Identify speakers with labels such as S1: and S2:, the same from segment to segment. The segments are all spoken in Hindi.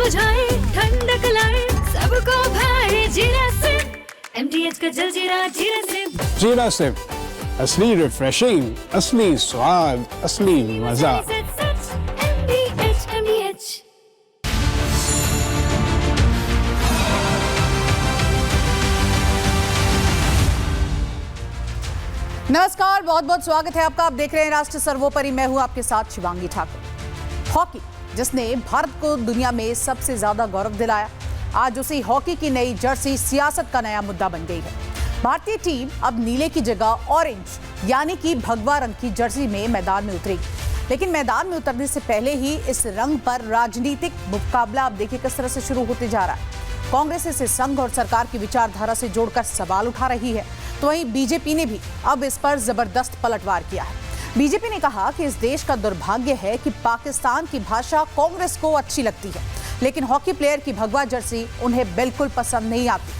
S1: बुझाए, ठंडक लाए, सबको भाए जीरा सिप। MTH का जलजीरा जीरा सिप।
S2: जीरा सिप, असली रिफ्रेशिंग, असली स्वाद, असली मजा।
S1: MTH।
S3: नमस्कार, बहुत बहुत स्वागत है आपका। आप देख रहे हैं राष्ट्र सर्वोपरि। मैं हूं आपके साथ शिवांगी ठाकुर। हॉकी, जिसने भारत को दुनिया में सबसे ज्यादा गौरव दिलाया, आज उसी हॉकी की नई जर्सी सियासत का नया मुद्दा बन गई है। भारतीय टीम अब नीले की जगह ऑरेंज यानी कि भगवा रंग की जर्सी में मैदान में उतरेगी। लेकिन मैदान में उतरने से पहले ही इस रंग पर राजनीतिक मुकाबला अब देखिए किस तरह से शुरू होते जा रहा है। कांग्रेस इसे संघ और सरकार की विचारधारा से जोड़कर सवाल उठा रही है, तो वहीं बीजेपी ने भी अब इस पर जबरदस्त पलटवार किया है। बीजेपी ने कहा कि इस देश का दुर्भाग्य है कि पाकिस्तान की भाषा कांग्रेस को अच्छी लगती है, लेकिन हॉकी प्लेयर की भगवा जर्सी उन्हें बिल्कुल पसंद नहीं आती।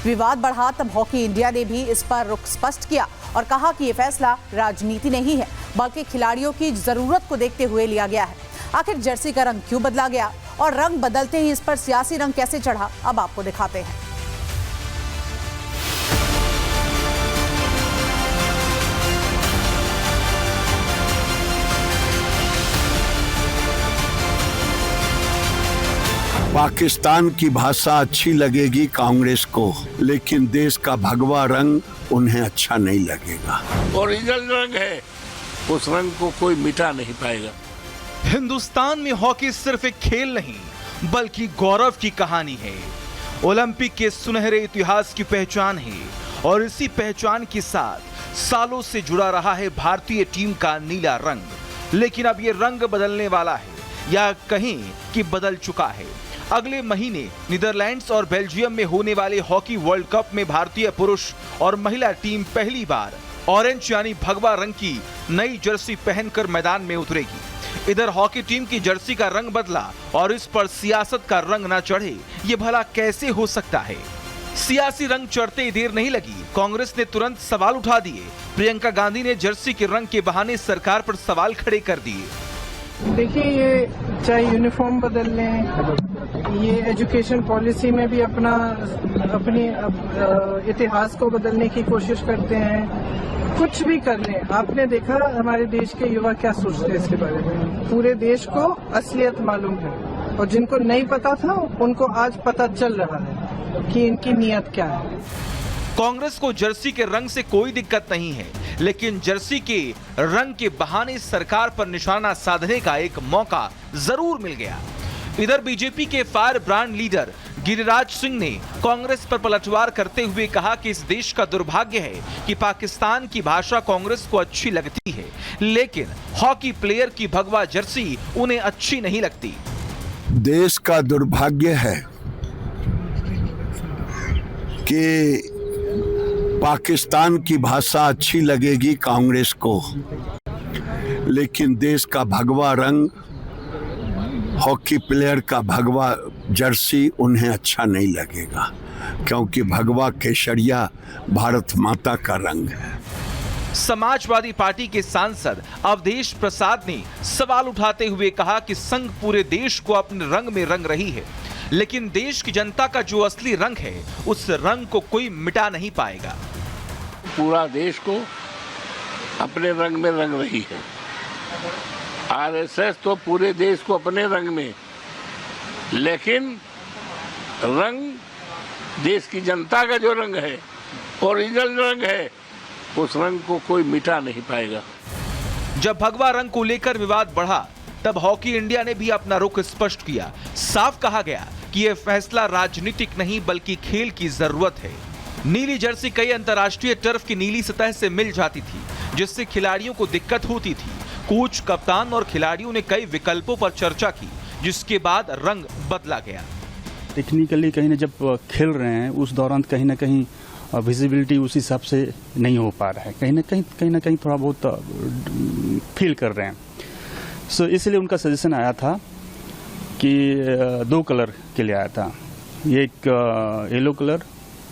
S3: विवाद बढ़ा तब हॉकी इंडिया ने भी इस पर रुख स्पष्ट किया और कहा कि यह फैसला राजनीति नहीं है, बल्कि खिलाड़ियों की जरूरत को देखते हुए लिया गया है। आखिर जर्सी का रंग क्यों बदला गया और रंग बदलते ही इस पर सियासी रंग कैसे चढ़ा, अब आपको दिखाते हैं।
S4: पाकिस्तान की भाषा अच्छी लगेगी कांग्रेस को, लेकिन देश का भगवा रंग उन्हें अच्छा नहीं लगेगा।
S5: ओरिजिनल रंग है, उस रंग को कोई मिटा नहीं पाएगा।
S6: हिंदुस्तान में हॉकी सिर्फ एक खेल नहीं, बल्कि गौरव की कहानी है। ओलंपिक के सुनहरे इतिहास की पहचान है और इसी पहचान के साथ सालों से जुड़ा रहा है भारतीय टीम का नीला रंग। लेकिन अब ये रंग बदलने वाला है, या कहीं कि बदल चुका है। अगले महीने नीदरलैंड्स और बेल्जियम में होने वाले हॉकी वर्ल्ड कप में भारतीय पुरुष और महिला टीम पहली बार ऑरेंज यानी भगवा रंग की नई जर्सी पहनकर मैदान में उतरेगी। इधर हॉकी टीम की जर्सी का रंग बदला और इस पर सियासत का रंग न चढ़े, ये भला कैसे हो सकता है? सियासी रंग चढ़ते ही देर नहीं लगी, कांग्रेस ने तुरंत सवाल उठा दिए। प्रियंका गांधी ने जर्सी के रंग के बहाने सरकार पर सवाल खड़े कर दिए।
S7: देखिए, ये चाहे यूनिफॉर्म बदल लें, ये एजुकेशन पॉलिसी में भी अपने इतिहास को बदलने की कोशिश करते हैं। कुछ भी कर लें, आपने देखा हमारे देश के युवा क्या सोचते हैं इसके बारे में। पूरे देश को असलियत मालूम है और जिनको नहीं पता था उनको आज पता चल रहा है कि इनकी नीयत क्या है।
S6: कांग्रेस को जर्सी के रंग से कोई दिक्कत नहीं है, लेकिन जर्सी के रंग के बहाने सरकार पर निशाना साधने का एक मौका जरूर मिल गया। इधर बीजेपी के fire brand leader Giriraj Singh ने कांग्रेस पर पलटवार करते हुए कहा कि इस देश का दुर्भाग्य है कि पाकिस्तान की भाषा कांग्रेस को अच्छी लगती है, लेकिन हॉकी प्लेयर की भगवा जर्सी उन्हें अच्छी नहीं लगती।
S4: देश का दुर्भाग्य है कि पाकिस्तान की भाषा अच्छी लगेगी कांग्रेस को, लेकिन देश का भगवा रंग, हॉकी प्लेयर का भगवा जर्सी उन्हें अच्छा नहीं लगेगा, क्योंकि भगवा केसरिया भारत माता का रंग है।
S6: समाजवादी पार्टी के सांसद अवधेश प्रसाद ने सवाल उठाते हुए कहा कि संघ पूरे देश को अपने रंग में रंग रही है, लेकिन देश की जनता का जो असली रंग है उस रंग को कोई मिटा नहीं पाएगा।
S5: पूरा देश को अपने रंग में रंग रही है। आरएसएस तो पूरे देश को अपने रंग में, लेकिन रंग देश की जनता का जो रंग है, ओरिजिनल रंग है, उस रंग को कोई मिटा नहीं पाएगा।
S6: जब भगवा रंग को लेकर विवाद बढ़ा, तब हॉकी इंडिया ने भी अपना रुख स्पष्ट किया। साफ कहा गया कि यह फैसला राजनीतिक नहीं बल्कि खेल की जरूरत है। नीली जर्सी कई अंतर्राष्ट्रीय टर्फ की नीली सतह से मिल जाती थी, जिससे खिलाड़ियों को दिक्कत होती थी। कोच, कप्तान और खिलाड़ियों ने कई विकल्पों पर चर्चा की, जिसके बाद रंग बदला गया।
S8: टेक्निकली कहीं ना जब खेल रहे हैं उस दौरान कहीं ना कहीं विजिबिलिटी उस हिसाब से नहीं हो पा रहा है, कहीं ना कहीं थोड़ा बहुत फील कर रहे हैं। सो इसलिए उनका सजेशन आया था कि 2 कलर के लिए आया था, एक येलो कलर,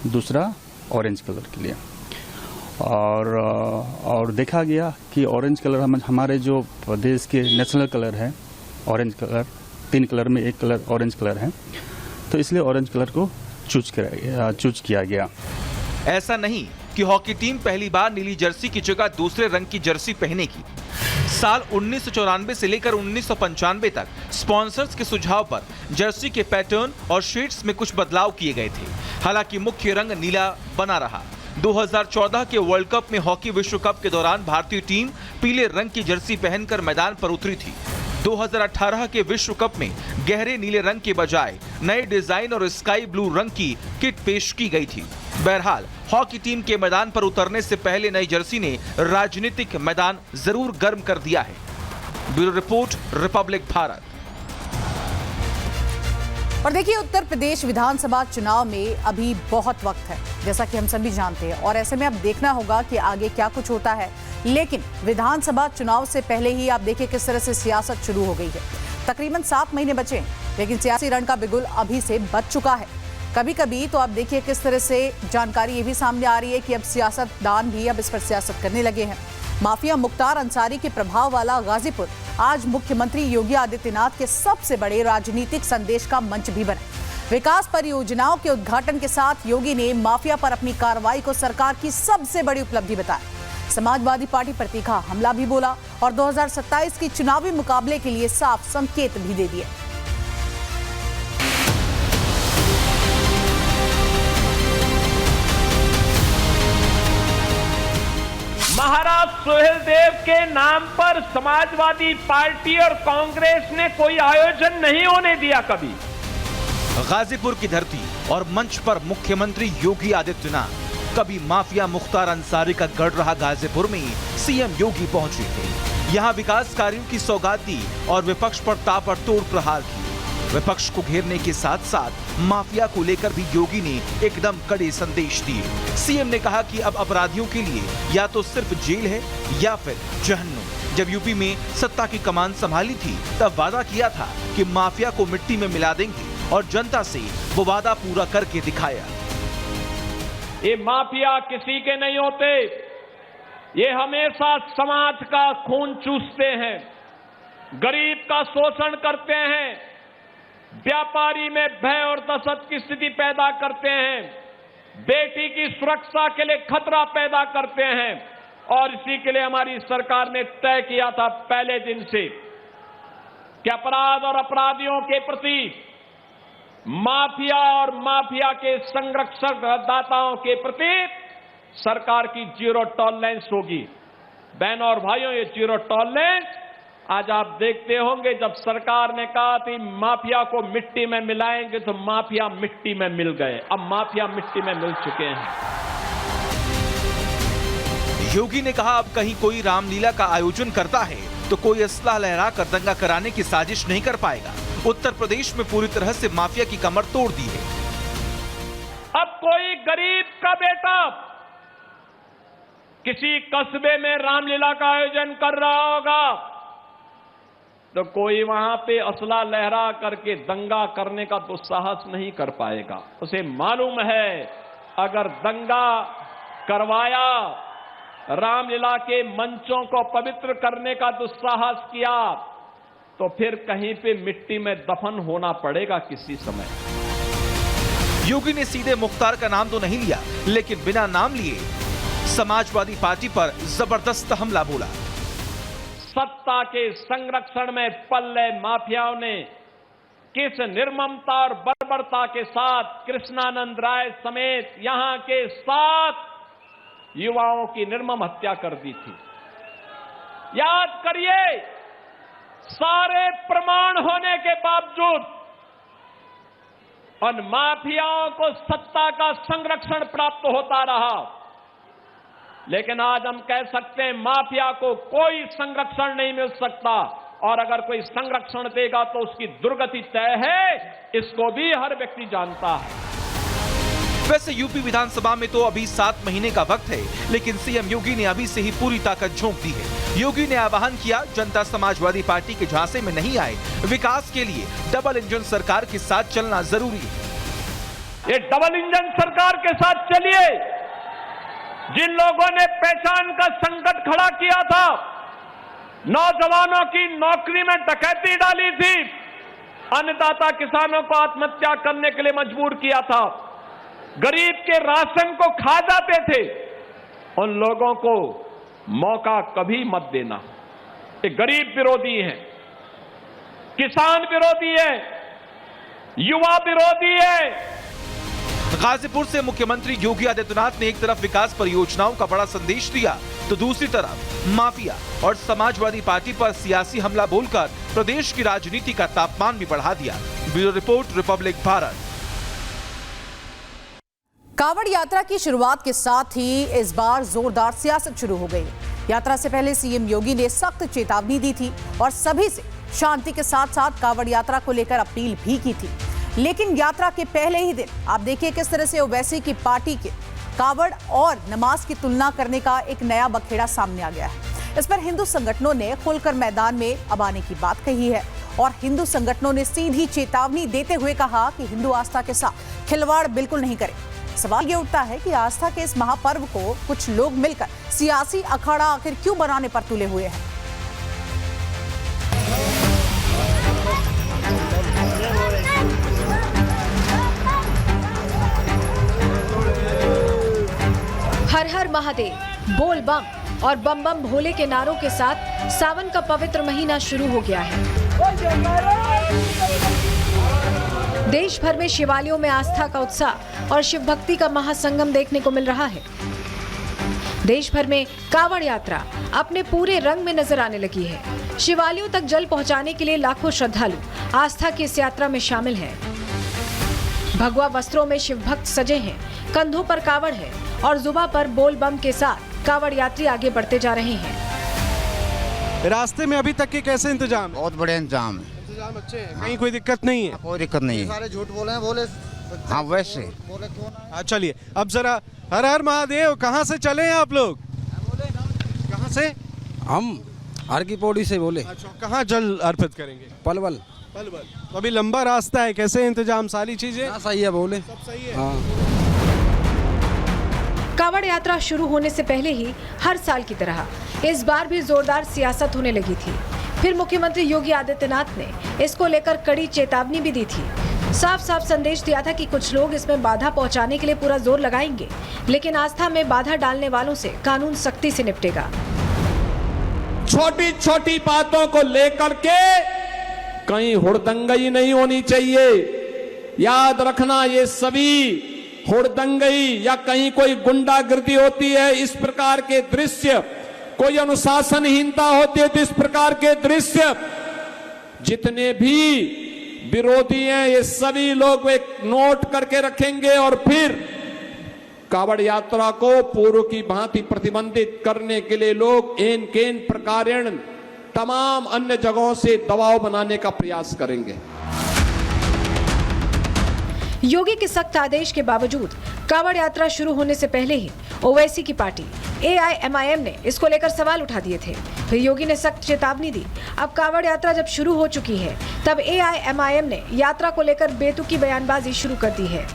S8: दूसरा ऑरेंज कलर के लिए। और देखा गया कि ऑरेंज कलर हमारे जो देश के नेशनल कलर है, ऑरेंज कलर, 3 कलर में एक कलर ऑरेंज कलर है, तो इसलिए ऑरेंज कलर को चूज किया गया।
S6: ऐसा नहीं कि हॉकी टीम पहली बार नीली जर्सी की जगह दूसरे रंग की जर्सी पहनेगी। साल 1994 से लेकर 1995 तक स्पॉन्सर्स के सुझाव पर जर्सी के पैटर्न और शेड्स में कुछ बदलाव किए गए थे। हालांकि मुख्य रंग नीला बना रहा। 2014 के वर्ल्ड कप में हॉकी विश्व कप के दौरान भारतीय टीम पीले रंग की जर्सी पहनकर मैदान पर उतरी थी। 2018 के विश्व कप में गहरे नीले रंग के बजाय नए डिजाइन और स्काई ब्लू रंग की किट पेश की गई थी। बहरहाल हॉकी टीम के मैदान पर उतरने से पहले नई जर्सी ने राजनीतिक मैदान जरूर गर्म कर दिया है। Bureau report, Republic Bharat.
S3: और देखिए, उत्तर प्रदेश विधानसभा चुनाव में अभी बहुत वक्त है, जैसा कि हम सभी जानते हैं, और ऐसे में अब देखना होगा कि आगे क्या कुछ होता है। लेकिन विधानसभा चुनाव से पहले ही आप देखिए किस तरह से सियासत शुरू हो गई है। तकरीबन 7 महीने बचे हैं, लेकिन सियासी रण का बिगुल अभी से बच चुका है। कभी कभी तो आप देखिए किस तरह से जानकारी ये भी सामने आ रही है कि अब सियासतदान भी अब इस पर सियासत करने लगे हैं। माफिया मुख्तार अंसारी के प्रभाव वाला गाजीपुर आज मुख्यमंत्री योगी आदित्यनाथ के सबसे बड़े राजनीतिक संदेश का मंच भी बना। विकास परियोजनाओं के उद्घाटन के साथ योगी ने माफिया पर अपनी कार्रवाई को सरकार की सबसे बड़ी उपलब्धि बताया। समाजवादी पार्टी पर तीखा हमला भी बोला और 2027 की चुनावी मुकाबले के लिए साफ संकेत भी दे दिए।
S9: महाराज सोहेल देव के नाम पर समाजवादी पार्टी और कांग्रेस ने कोई आयोजन नहीं होने दिया कभी।
S6: गाजीपुर की धरती और मंच पर मुख्यमंत्री योगी आदित्यनाथ। कभी माफिया मुख्तार अंसारी का गढ़ रहा गाजीपुर में सीएम योगी पहुंचे थे। यहां विकास कार्यों की सौगात दी और विपक्ष पर ताबड़तोड़ प्रहार किए। विपक्ष को घेरने के साथ साथ माफिया को लेकर भी योगी ने एकदम कड़े संदेश दिए। सीएम ने कहा कि अब अपराधियों के लिए या तो सिर्फ जेल है या फिर जहन्नुम। जब यूपी में सत्ता की कमान संभाली थी तब वादा किया था कि माफिया को मिट्टी में मिला देंगे और जनता से वो वादा पूरा करके दिखाया।
S9: ये माफिया किसी के नहीं होते, ये हमेशा समाज का खून चूसते हैं, गरीब का शोषण करते हैं, व्यापारी में भय और दहशत की स्थिति पैदा करते हैं, बेटी की सुरक्षा के लिए खतरा पैदा करते हैं। और इसी के लिए हमारी सरकार ने तय किया था पहले दिन से कि अपराध और अपराधियों के प्रति माफिया और माफिया के संरक्षणदाताओं के प्रति सरकार की जीरो टॉलरेंस होगी। बहनों और भाइयों, ये जीरो टॉलरेंस आज आप देखते होंगे, जब सरकार ने कहा थी माफिया को मिट्टी में मिलाएंगे तो माफिया मिट्टी में मिल गए। अब माफिया मिट्टी में मिल चुके हैं।
S6: योगी ने कहा अब कहीं कोई रामलीला का आयोजन करता है तो कोई असला लहराकर दंगा कराने की साजिश नहीं कर पाएगा। उत्तर प्रदेश में पूरी तरह से माफिया की कमर तोड़ दी है।
S9: अब कोई गरीब का बेटा किसी कस्बे में रामलीला का आयोजन कर रहा होगा तो कोई वहां पे असला लहरा करके दंगा करने का दुस्साहस नहीं कर पाएगा। उसे मालूम है अगर दंगा करवाया, रामलीला के मंचों को पवित्र करने का दुस्साहस किया तो फिर कहीं पे मिट्टी में दफन होना पड़ेगा किसी समय।
S6: योगी ने सीधे मुख्तार का नाम तो नहीं लिया, लेकिन बिना नाम लिए समाजवादी पार्टी पर जबरदस्त हमला बोला।
S9: सत्ता के संरक्षण में पल्ले माफियाओं ने किस निर्ममता और बर्बरता के साथ कृष्णानंद राय समेत यहां के 7 युवाओं की निर्मम हत्या कर दी थी। याद करिए, सारे प्रमाण होने के बावजूद उन माफियाओं को सत्ता का संरक्षण प्राप्त होता रहा। लेकिन आज हम कह सकते हैं माफिया को कोई संरक्षण नहीं मिल सकता, और अगर कोई संरक्षण देगा तो उसकी दुर्गति तय है, इसको भी हर व्यक्ति जानता है।
S6: वैसे यूपी विधानसभा में तो अभी 7 महीने का वक्त है, लेकिन सीएम योगी ने अभी से ही पूरी ताकत झोंक दी है। योगी ने आह्वान किया, जनता समाजवादी पार्टी के झांसे में नहीं आए, विकास के लिए डबल इंजन सरकार के साथ चलना जरूरी है।
S9: ये डबल इंजन सरकार के साथ चलिए। जिन लोगों ने पहचान का संकट खड़ा किया था, नौजवानों की नौकरी में डकैती डाली थी, अन्नदाता किसानों को आत्महत्या करने के लिए मजबूर किया था, गरीब के राशन को खा जाते थे, उन लोगों को मौका कभी मत देना। ये गरीब विरोधी है, किसान विरोधी है, युवा विरोधी है।
S6: गाजीपुर से मुख्यमंत्री योगी आदित्यनाथ ने एक तरफ विकास परियोजनाओं का बड़ा संदेश दिया तो दूसरी तरफ माफिया और समाजवादी पार्टी पर सियासी हमला बोलकर प्रदेश की राजनीति का तापमान भी बढ़ा दिया। Bureau report, Republic Bharat.
S3: Kanwar यात्रा की शुरुआत के साथ ही इस बार जोरदार सियासत शुरू हो गई। यात्रा से पहले सीएम योगी ने सख्त चेतावनी दी थी और सभी से शांति के साथ साथ कांवड़ यात्रा को लेकर अपील भी की थी। लेकिन यात्रा के पहले ही दिन आप देखिए किस तरह से ओवैसी की पार्टी के कांवड़ और नमाज की तुलना करने का एक नया बखेड़ा सामने आ गया है। इस पर हिंदू संगठनों ने खुलकर मैदान में अब आने की बात कही है और हिंदू संगठनों ने सीधी चेतावनी देते हुए कहा कि हिंदू आस्था के साथ खिलवाड़ बिल्कुल नहीं करें। सवाल ये उठता है कि आस्था के इस महापर्व को कुछ लोग मिलकर सियासी अखाड़ा आखिर क्यों बनाने पर तुले हुए हैं।
S10: हर हर महादेव, बोल बम और बम बम भोले के नारों के साथ सावन का पवित्र महीना शुरू हो गया है। देश भर में शिवालयों में आस्था का उत्साह और शिव भक्ति का महासंगम देखने को मिल रहा है। देश भर में कांवड़ यात्रा अपने पूरे रंग में नजर आने लगी है। शिवालयों तक जल पहुंचाने के लिए लाखों श्रद्धालु आस्था की इस यात्रा में शामिल हैं। भगवा वस्त्रों में शिव भक्त सजे हैं, कंधों पर कांवड़ है और जुबा पर बोल बम के साथ कांवड़ यात्री आगे बढ़ते जा रहे हैं।
S11: रास्ते में अभी तक के कैसे इंतजाम?
S12: बहुत बड़े इंतजाम है।
S11: इंतजाम अच्छे हैं, कहीं कोई दिक्कत नहीं है?
S12: कोई दिक्कत नहीं है।
S13: सारे झूठ बोले हैं, बोले
S12: हाँ वैसे
S13: बोले क्यों?
S11: चलिए अब जरा हर हर महादेव, कहाँ से चले हैं आप लोग? कहाँ से?
S13: हम हर की पौड़ी से बोले।
S11: अच्छा, कहाँ जल अर्पित करेंगे?
S13: पलवल।
S11: पलवल। तो अभी लंबा रास्ता है, कैसे इंतजाम, सारी चीजें
S13: सही है? बोले
S11: सब सही है।
S13: हाँ।
S10: कांवड़ यात्रा शुरू होने से पहले ही हर साल की तरह इस बार भी जोरदार सियासत होने लगी थी। फिर मुख्यमंत्री योगी आदित्यनाथ ने इसको लेकर कड़ी चेतावनी भी दी थी। साफ साफ संदेश दिया था कि कुछ लोग इसमें बाधा पहुंचाने के लिए पूरा जोर लगाएंगे, लेकिन आस्था में बाधा डालने वालों से कानून सख्ती से निपटेगा।
S9: छोटी छोटी बातों को लेकर के कहीं हुड़दंगई नहीं होनी चाहिए। याद रखना, ये सभी हुड़दंगई या कहीं कोई गुंडागर्दी होती है, इस प्रकार के दृश्य, कोई अनुशासनहीनता होती है तो इस प्रकार के दृश्य, जितने भी विरोधी हैं ये सभी लोग एक नोट करके रखेंगे और फिर कांवड़ यात्रा को पूर्व की भांति प्रतिबंधित करने के लिए लोग एन केन प्रकारेण तमाम अन्य जगहों से दबाव बनाने का प्रयास करेंगे।
S10: योगी के सख्त आदेश के बावजूद कांवड़ यात्रा शुरू होने से पहले ही ओवैसी की पार्टी AIMIM ने इसको लेकर सवाल उठा दिए थे। फिर योगी ने सख्त चेतावनी दी। अब कांवड़ यात्रा जब शुरू हो चुकी है तब AIMIM ने यात्रा को लेकर बेतुकी बयानबाजी शुरू कर दी है।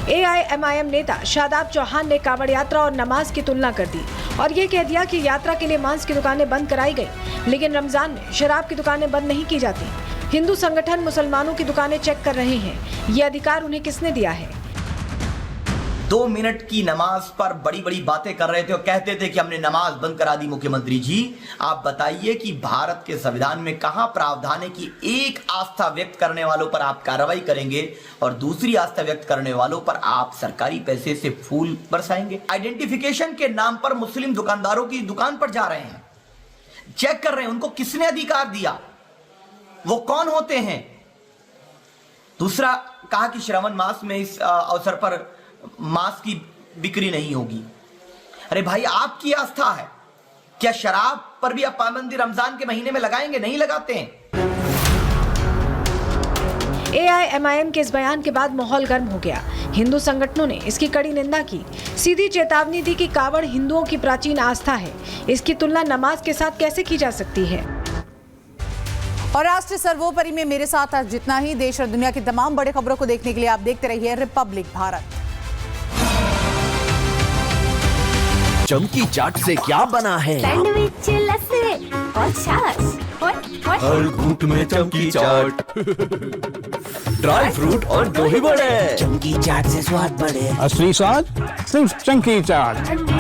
S10: AIMIM नेता शादाब चौहान ने कांवड़ यात्रा और नमाज की तुलना कर दी और ये कह दिया कि यात्रा के लिए मांस की दुकानें बंद कराई गई, लेकिन रमजान में शराब की दुकानें बंद नहीं की जाती। हिंदू संगठन मुसलमानों की दुकानें चेक कर रहे हैं, ये अधिकार उन्हें किसने दिया है?
S14: 2 मिनट की नमाज पर बड़ी बड़ी बातें कर रहे थे और कहते थे कि हमने नमाज बंद करा दी। मुख्यमंत्री जी, आप बताइए कि भारत के संविधान में कहां प्रावधान है कि एक आस्था व्यक्त करने वालों पर आप कार्रवाई करेंगे और दूसरी आस्था व्यक्त करने वालों पर आप सरकारी पैसे से फूल बरसाएंगे? आइडेंटिफिकेशन के नाम पर मुस्लिम दुकानदारों की दुकान पर जा रहे हैं, चेक कर रहे हैं, उनको किसने अधिकार दिया? वो कौन होते हैं? दूसरा, कहा कि श्रावण मास में इस अवसर पर मांस की बिक्री नहीं होगी। अरे भाई, आपकी आस्था है, क्या शराब पर भी आप पाबंदी रमजान के महीने में लगाएंगे? नहीं लगाते हैं।
S10: AIMIM के इस बयान के बाद माहौल गर्म हो गया। हिंदू संगठनों ने इसकी कड़ी निंदा की, सीधी चेतावनी दी कि कांवड़ हिंदुओं की प्राचीन आस्था है, इसकी तुलना नमाज के साथ कैसे की जा सकती है।
S3: और राष्ट्रीय सर्वोपरि में मेरे साथ आज जितना ही। देश और दुनिया की तमाम बड़ी खबरों को देखने के लिए आप देखते रहिए रिपब्लिक भारत।
S15: चमकी चाट से क्या बना है?
S1: सैंडविच, लस्सी और छाछ।
S15: हर घूंट में चमकी चाट, ड्राई फ्रूट और दही बड़े,
S12: चमकी चाट से स्वाद बढ़े।
S2: असली स्वाद सिर्फ चंकी चाट।